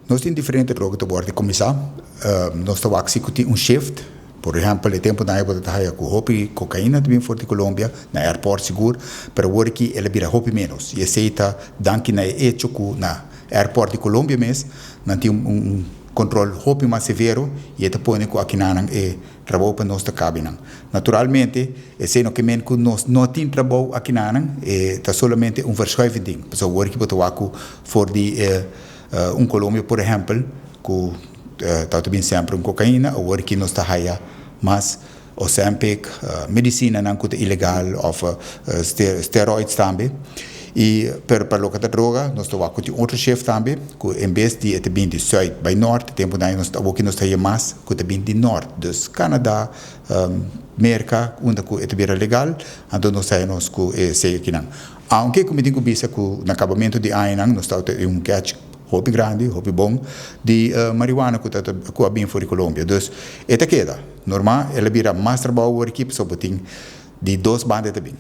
Nós temos diferentes drogas de bordo de começar. Nós estamos executando um shift. Por exemplo, o tempo na época da com hopi, cocaína também for de Colômbia, na aeroporto seguro, para o que ele vira hopi menos. E aceita, danke na hecho na aeroporto de Colômbia mesmo, não tem controle hopi mais severo, e ele põe com aqui na trabalho para nós da cabina. Naturalmente, esse é o que nós não temos trabalho aqui na está solamente verschuiving. Então, o que botou aqui for de Colômbia, por exemplo, que está também sempre cocaína, ou que nós está aí, mas o sempre medicina não é ilegal, ou steroids também. E para o que da droga, nós estamos com outro chefe também, que em vez de bem de sul para norte, tempo daí nós estamos aí mais, que bem de norte, dos Canadá, América, onde é bem legal, então nós estamos com esse aqui não. Aunque como digo bisa que no acabamento de ano nós estamos catch hobby grande, hobby bom, de marihuana que é bem fora de Colômbia. Então, é queda. Normal, ela vira mais trabalho, a equipe só tem de 2 bandas também.